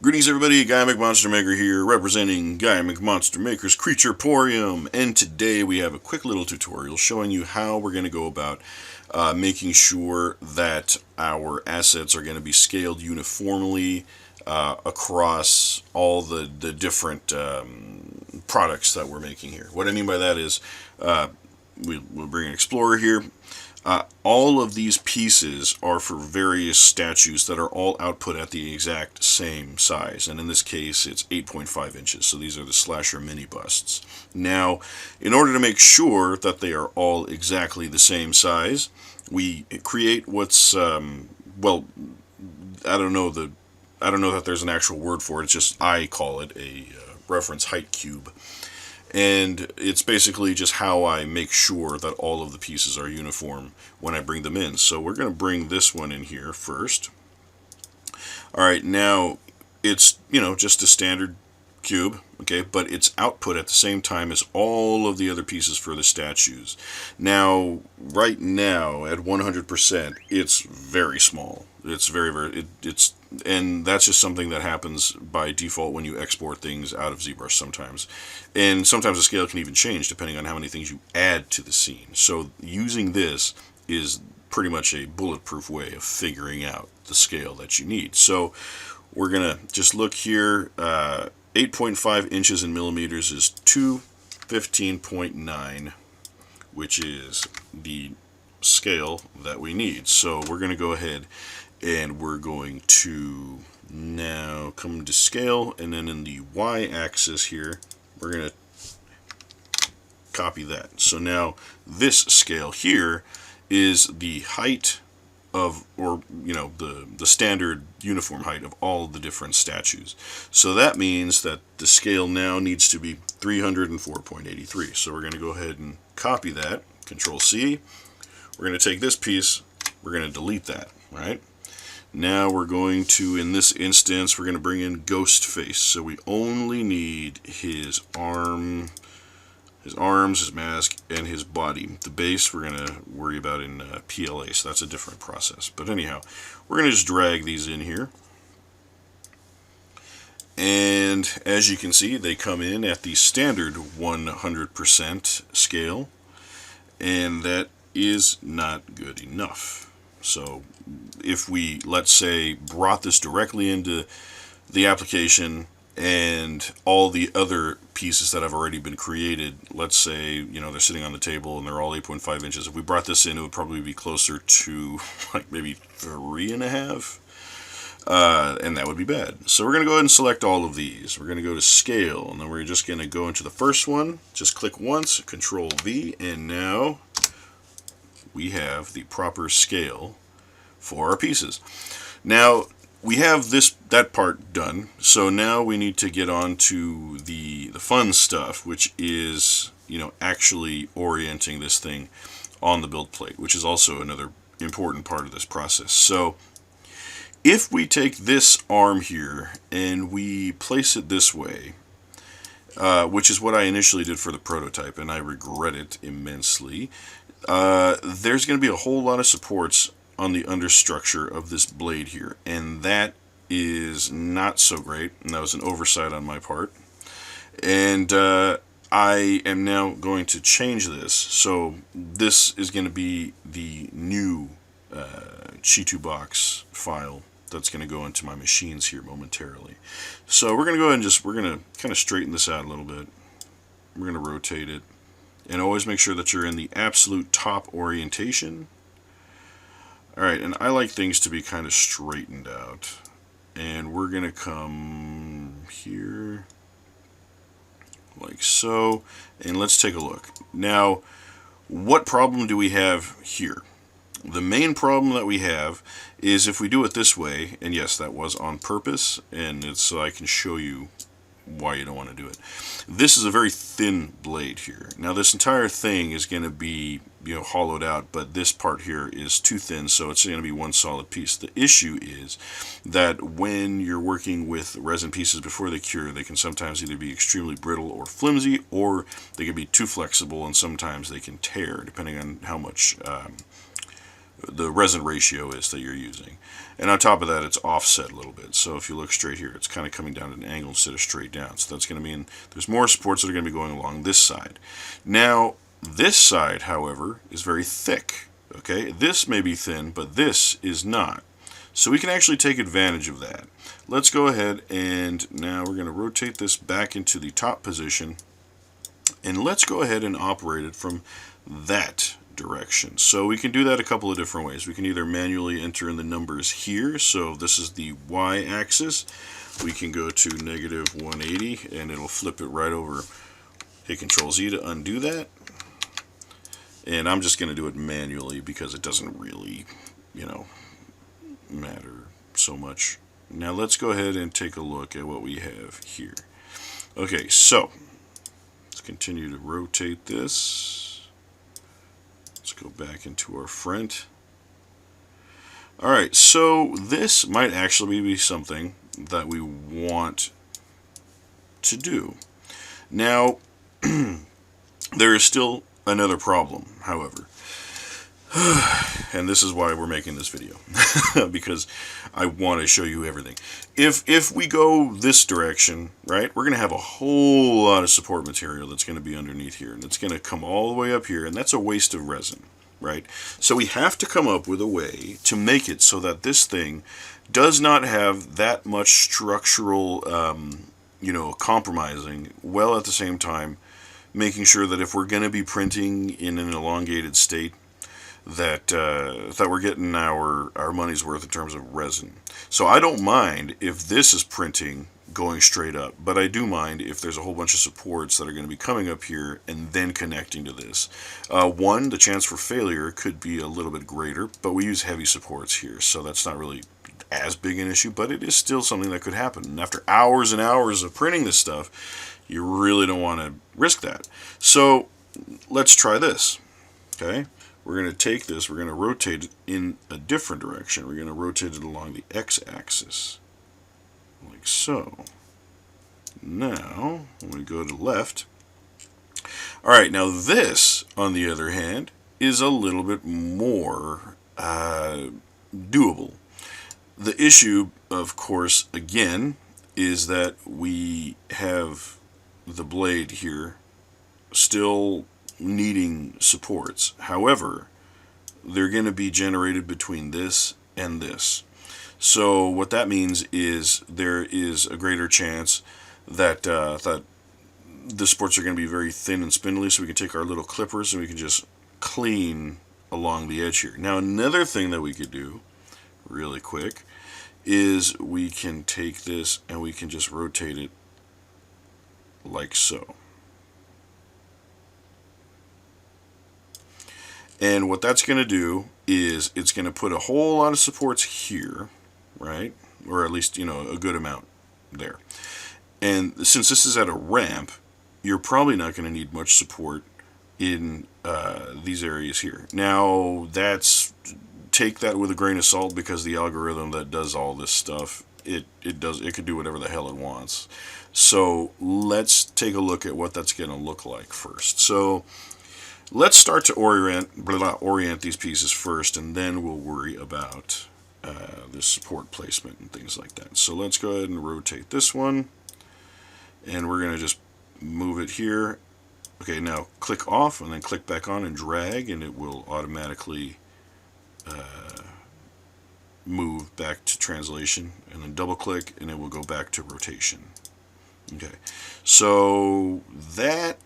Greetings everybody, Guy McMonster Maker here, representing Guy McMonster Maker's Creatureporium, and today we have a quick little tutorial showing you how we're going to go about making sure that our assets are going to be scaled uniformly across all the different products that we're making here. What I mean by that is, we'll bring an Explorer here. All of these pieces are for various statues that are all output at the exact same size, and in this case it's 8.5 inches, so these are the Slasher mini busts. Now, in order to make sure that they are all exactly the same size, we create what's well, I don't know that there's an actual word for it. It's just, I call it a reference height cube. And it's basically just how I make sure that all of the pieces are uniform when I bring them in. So we're going to bring this one in here first. Alright, now it's, just a standard cube, okay, but it's output at the same time as all of the other pieces for the statues. Now, right now, at 100%, it's very small. It's very, and that's just something that happens by default when you export things out of ZBrush sometimes. And sometimes the scale can even change depending on how many things you add to the scene. So using this is pretty much a bulletproof way of figuring out the scale that you need. So we're going to just look here. 8.5 inches in millimeters is 215.9, which is the scale that we need. So we're going to go ahead and we're going to now come to scale, and then in the y-axis here we're going to copy that. So now this scale here is the height of, or the standard uniform height of all the different statues. So that means that the scale now needs to be 304.83. So we're going to go ahead and copy that, Control C. We're going to take this piece, we're going to delete that, right? Now we're going to, in this instance, we're going to bring in Ghost Face. So we only need his arms, his mask, and his body. The base we're going to worry about in PLA, so that's a different process. But anyhow, we're going to just drag these in here. And as you can see, they come in at the standard 100% scale, and that is not good enough. So if we, let's say, brought this directly into the application and all the other pieces that have already been created, let's say, they're sitting on the table and they're all 8.5 inches. If we brought this in, it would probably be closer to like maybe 3.5. And that would be bad. So we're going to go ahead and select all of these. We're going to go to scale, and then we're just going to go into the first one. Just click once, Control V, and now we have the proper scale for our pieces. Now we have that part done, so now we need to get on to the fun stuff, which is actually orienting this thing on the build plate, which is also another important part of this process. So if we take this arm here and we place it this way, which is what I initially did for the prototype, and I regret it immensely, there's going to be a whole lot of supports on the understructure of this blade here, and that is not so great, and that was an oversight on my part. And I am now going to change this, so this is going to be the new Chitubox file that's going to go into my machines here momentarily. So we're going to go ahead and we're going to kind of straighten this out a little bit. We're going to rotate it, and always make sure that you're in the absolute top orientation. Alright, and I like things to be kind of straightened out. And we're going to come here, like so, and let's take a look. Now, what problem do we have here? The main problem that we have is if we do it this way, and yes, that was on purpose, and it's so I can show you why you don't want to do it. This is a very thin blade here. Now this entire thing is going to be hollowed out, but this part here is too thin, so it's going to be one solid piece. The issue is that when you're working with resin pieces before they cure, they can sometimes either be extremely brittle or flimsy, or they can be too flexible, and sometimes they can tear depending on how much the resin ratio is that you're using. And on top of that, it's offset a little bit. So if you look straight here, it's kind of coming down at an angle instead of straight down. So that's going to mean there's more supports that are going to be going along this side. Now, this side, however, is very thick. Okay, this may be thin, but this is not. So we can actually take advantage of that. Let's go ahead and now we're going to rotate this back into the top position. And let's go ahead and operate it from that direction. So we can do that a couple of different ways. We can either manually enter in the numbers here. So this is the y-axis. We can go to -180 and it'll flip it right over. Hit Control-Z to undo that. And I'm just going to do it manually because it doesn't really, matter so much. Now let's go ahead and take a look at what we have here. Okay, so let's continue to rotate this. Let's go back into our front. Alright, so this might actually be something that we want to do. Now, there is still another problem, however. And this is why we're making this video. Because I want to show you everything. If we go this direction, right, we're going to have a whole lot of support material that's going to be underneath here. And it's going to come all the way up here. And that's a waste of resin, right? So we have to come up with a way to make it so that this thing does not have that much structural, compromising, while at the same time making sure that if we're going to be printing in an elongated state, that we're getting our money's worth in terms of resin. So I don't mind if this is printing going straight up, but I do mind if there's a whole bunch of supports that are going to be coming up here and then connecting to this. One, the chance for failure could be a little bit greater, but we use heavy supports here, so that's not really as big an issue, but it is still something that could happen. And after hours and hours of printing this stuff, you really don't want to risk that. So let's try this. Okay, we're going to take this, we're going to rotate it in a different direction. We're going to rotate it along the x-axis, like so. Now, when we go to the left, alright, now this, on the other hand, is a little bit more doable. The issue, of course, again, is that we have the blade here still needing supports. However, they're going to be generated between this and this. So what that means is there is a greater chance that that the supports are going to be very thin and spindly, so we can take our little clippers and we can just clean along the edge here. Now another thing that we could do really quick is we can take this and we can just rotate it like so. And what that's going to do is it's going to put a whole lot of supports here, right? Or at least, a good amount there. And since this is at a ramp, you're probably not going to need much support in these areas here. Now, take that with a grain of salt, because the algorithm that does all this stuff, it could do whatever the hell it wants. So let's take a look at what that's going to look like first. So let's start to orient these pieces first, and then we'll worry about the support placement and things like that. So let's go ahead and rotate this one, and we're going to just move it here. Okay, now click off and then click back on and drag, and it will automatically move back to translation, and then double click and it will go back to rotation. Okay, so that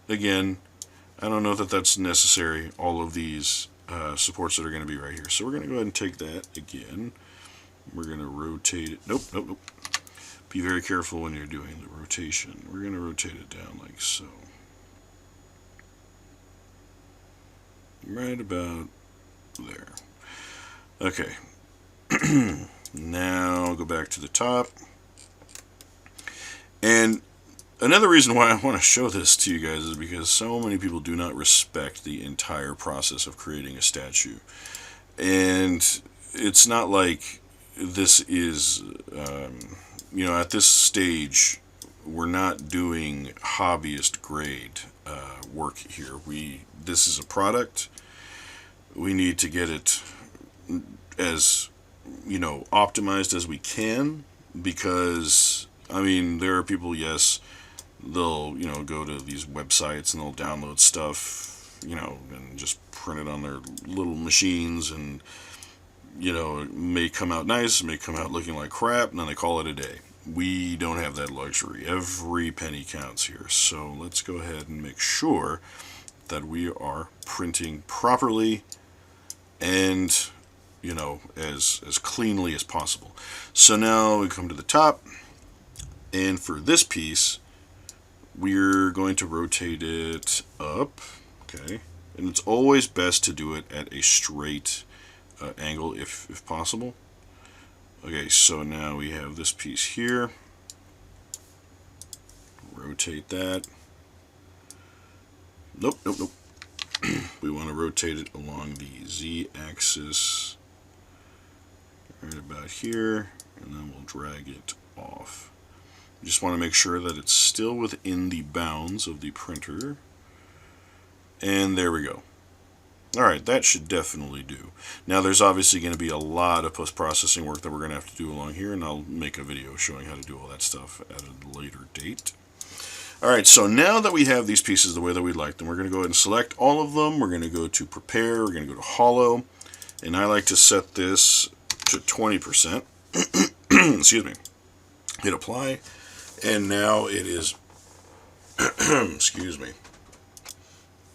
again, I don't know that that's necessary, all of these supports that are going to be right here. So we're going to go ahead and take that again. We're going to rotate it. Nope. Be very careful when you're doing the rotation. We're going to rotate it down like so. Right about there. Okay. Now go back to the top. And another reason why I want to show this to you guys is because so many people do not respect the entire process of creating a statue. And it's not like this is, at this stage, we're not doing hobbyist grade work here. This is a product, we need to get it as, optimized as we can, because, I mean, there are people, yes, they'll, go to these websites and they'll download stuff, and just print it on their little machines, and, it may come out nice, it may come out looking like crap, and then they call it a day. We don't have that luxury. Every penny counts here. So let's go ahead and make sure that we are printing properly and, as cleanly as possible. So now we come to the top, and for this piece, we're going to rotate it up, okay? And it's always best to do it at a straight angle if possible. Okay, so now we have this piece here. Rotate that. Nope. We want to rotate it along the Z-axis right about here, and then we'll drag it off. We just want to make sure that it's still within the bounds of the printer. And there we go. Alright, that should definitely do. Now there's obviously going to be a lot of post-processing work that we're going to have to do along here, and I'll make a video showing how to do all that stuff at a later date. Alright, so now that we have these pieces the way that we'd like them, we're going to go ahead and select all of them. We're going to go to Prepare, we're going to go to Hollow, and I like to set this to 20%. Excuse me. Hit Apply, and now it is, excuse me.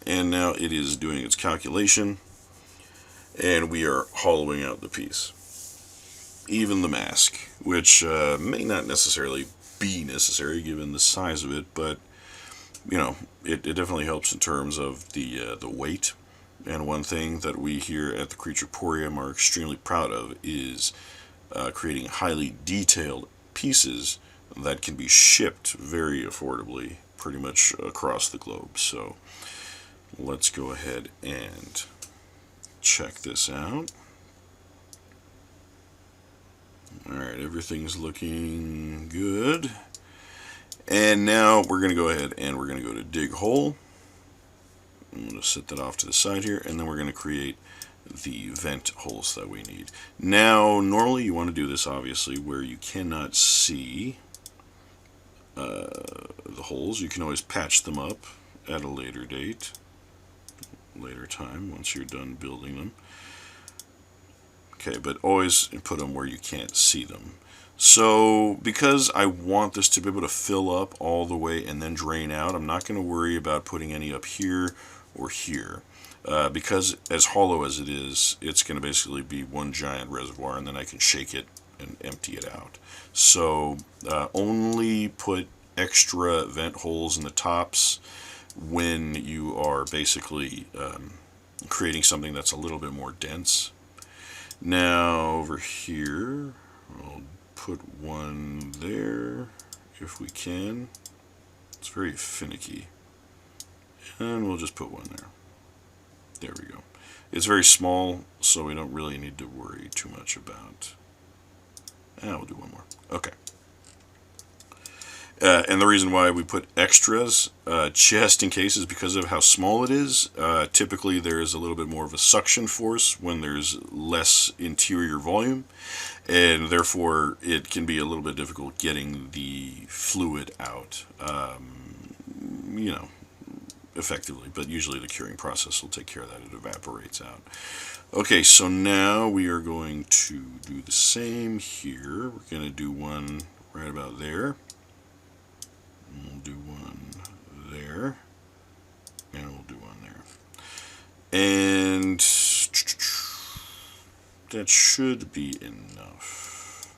And now it is doing its calculation, and we are hollowing out the piece. Even the mask, which may not necessarily be necessary given the size of it, but it definitely helps in terms of the weight. And one thing that we here at the Chitubox are extremely proud of is creating highly detailed pieces that can be shipped very affordably pretty much across the globe. So let's go ahead and check this out. Alright, everything's looking good. And now we're going to go ahead and we're going to go to Dig Hole. I'm going to set that off to the side here, and then we're going to create the vent holes that we need. Now, normally you want to do this, obviously, where you cannot see the holes. You can always patch them up at a later date. Later time once you're done building them. Okay, but always put them where you can't see them. So because I want this to be able to fill up all the way and then drain out, I'm not going to worry about putting any up here or here. Because as hollow as it is, it's going to basically be one giant reservoir, and then I can shake it and empty it out. So only put extra vent holes in the tops when you are basically creating something that's a little bit more dense. Now over here, I'll put one there if we can. It's very finicky. And we'll just put one there. There we go. It's very small, so we don't really need to worry too much about. And we'll do one more. Okay. And the reason why we put extras, just in case, is because of how small it is. Typically there is a little bit more of a suction force when there's less interior volume, and therefore it can be a little bit difficult getting the fluid out, effectively, but usually the curing process will take care of that. It evaporates out. Okay, so now we are going to do the same here. We're going to do one right about there. We'll do one there, and we'll do one there. And that should be enough.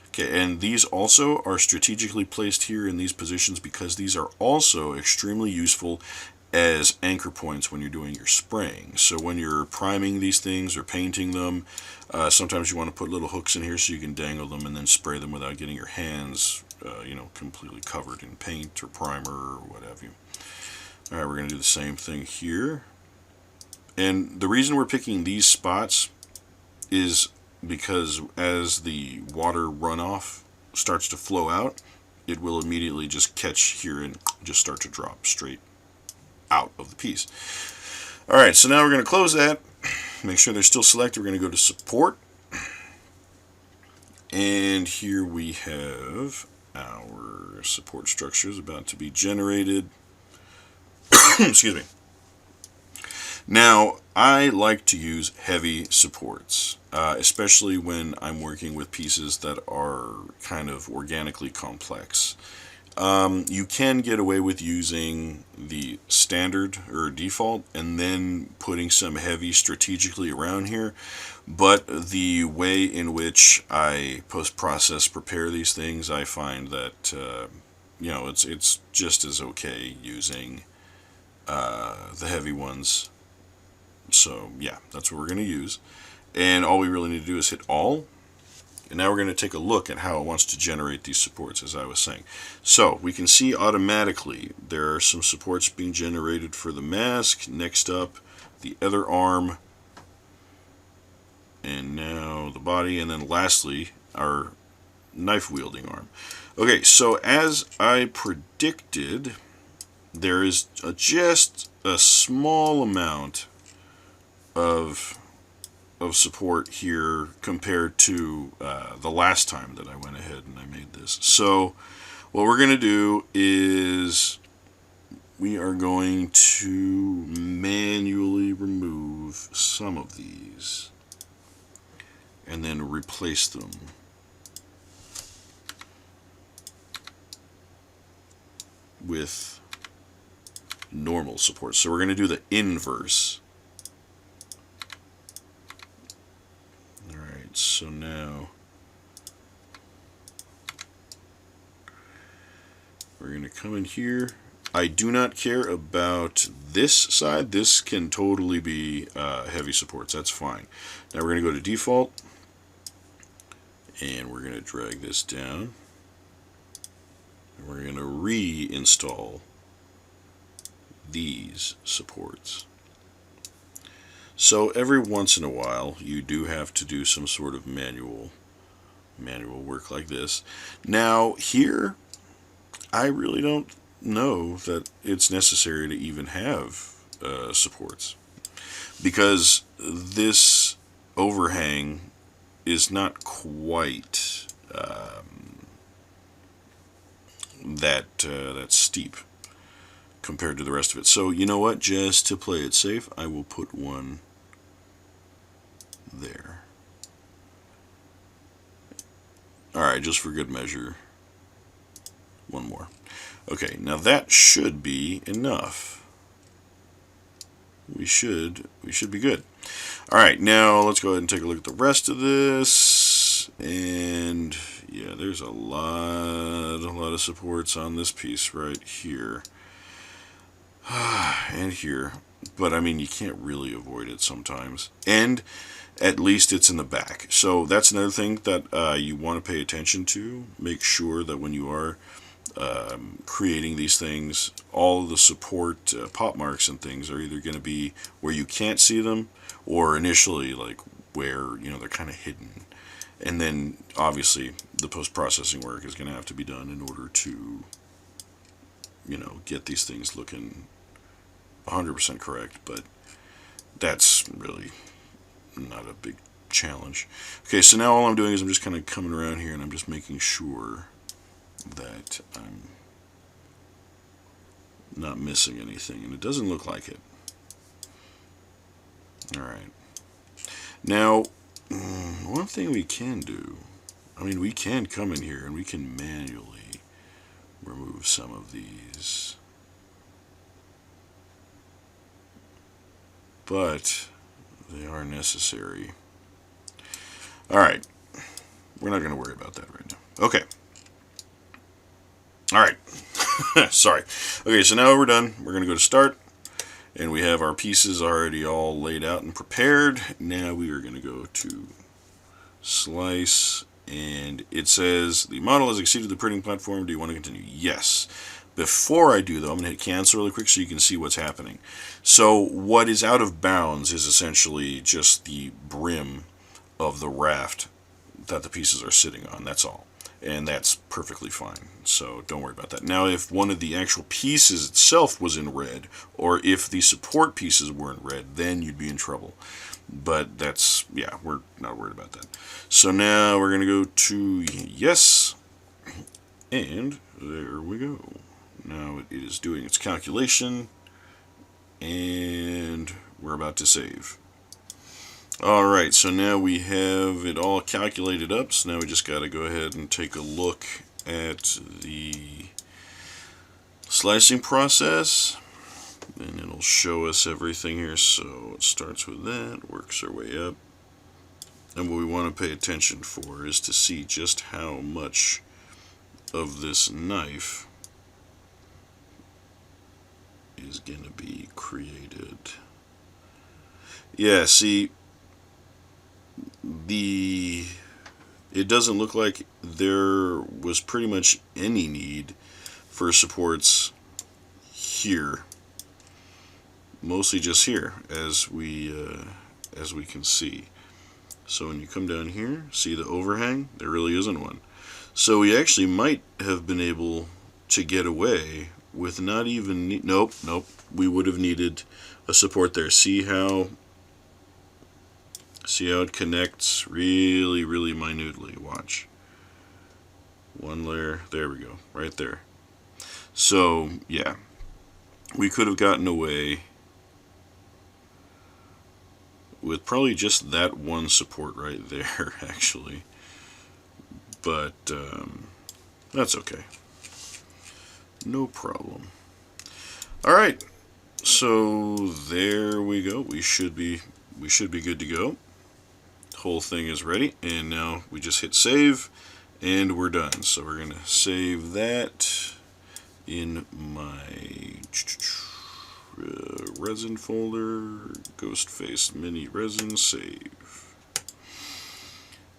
Okay, and these also are strategically placed here in these positions because these are also extremely useful as anchor points when you're doing your spraying. So when you're priming these things or painting them, sometimes you want to put little hooks in here so you can dangle them and then spray them without getting your hands completely covered in paint or primer or what have you. Alright, we're going to do the same thing here. And the reason we're picking these spots is because as the water runoff starts to flow out, it will immediately just catch here and just start to drop straight out of the piece. Alright, so now we're going to close that. make sure they're still selected. We're going to go to support. And here we have our support structures about to be generated. Excuse me. Now, I like to use heavy supports, especially when I'm working with pieces that are kind of organically complex. You can get away with using the standard or default and then putting some heavy strategically around here, but the way in which I post-process prepare these things, I find that it's just as okay using the heavy ones. So yeah, that's what we're going to use, and all we really need to do is hit all. And now we're going to take a look at how it wants to generate these supports, as I was saying. So we can see automatically there are some supports being generated for the mask. Next up, the other arm. And now the body. And then lastly, our knife-wielding arm. Okay, so as I predicted, there is just a small amount of support here compared to the last time that I went ahead and I made this. So what we're going to do is we are going to manually remove some of these and then replace them with normal support. So we're going to do the inverse. So now we're going to come in here. I do not care about this side. This can totally be heavy supports. That's fine. Now we're going to go to default, and we're going to drag this down. And we're going to reinstall these supports. So every once in a while, you do have to do some sort of manual work like this. Now here, I really don't know that it's necessary to even have supports, because this overhang is not quite that steep compared to the rest of it. So you know what? Just to play it safe, I will put one there. Alright, just for good measure, one more. Okay, now that should be enough. We should be good. Alright, now let's go ahead and take a look at the rest of this. And yeah, there's a lot of supports on this piece right here. And here. But I mean, you can't really avoid it sometimes. And at least it's in the back. So that's another thing that you want to pay attention to. Make sure that when you are creating these things, all of the support pop marks and things are either going to be where you can't see them, or initially like where they're kind of hidden. And then obviously the post-processing work is going to have to be done in order to get these things looking 100% correct. But that's really not a big challenge. Okay, so now all I'm doing is I'm just kind of coming around here and I'm just making sure that I'm not missing anything, and it doesn't look like it. Alright. Now, one thing we can do, I mean, we can come in here and we can manually remove some of these. But they are necessary. Alright. We're not going to worry about that right now. Okay. Alright. Sorry. Okay, so now we're done. We're going to go to start. And we have our pieces already all laid out and prepared. Now we are going to go to slice. And it says, the model has exceeded the printing platform. Do you want to continue? Yes. Before I do, though, I'm going to hit cancel really quick so you can see what's happening. So what is out of bounds is essentially just the brim of the raft that the pieces are sitting on. That's all. And that's perfectly fine. So don't worry about that. Now, if one of the actual pieces itself was in red, or if the support pieces were in red, then you'd be in trouble. But that's, yeah, we're not worried about that. So now we're going to go to yes, and there we go. Now it is doing its calculation, and we're about to save. Alright, so now we have it all calculated up, so now we just got to go ahead and take a look at the slicing process, and it'll show us everything here. So it starts with that, works our way up, and what we want to pay attention for is to see just how much of this knife is going to be created. Yeah, see, it doesn't look like there was pretty much any need for supports here. Mostly just here, as we can see. So when you come down here, see the overhang? There really isn't one. So we actually might have been able to get away with not even nope. We would have needed a support there. See how it connects really, really minutely. Watch. One layer. There we go. Right there. So, yeah. We could have gotten away with probably just that one support right there, actually. But, that's okay. No problem. Alright. So, there we go. We should be good to go. Whole thing is ready, and now we just hit save and we're done. So we're gonna save that in my resin folder, Ghostface Mini Resin, save,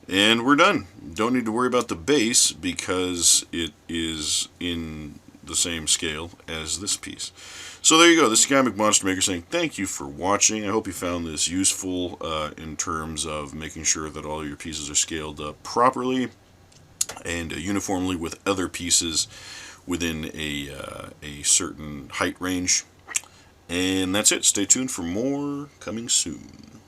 and we're done. Don't need to worry about the base because it is in the same scale as this piece. So there you go. This is Guy McMonstermaker saying thank you for watching. I hope you found this useful in terms of making sure that all your pieces are scaled up properly and uniformly with other pieces within a certain height range. And that's it. Stay tuned for more coming soon.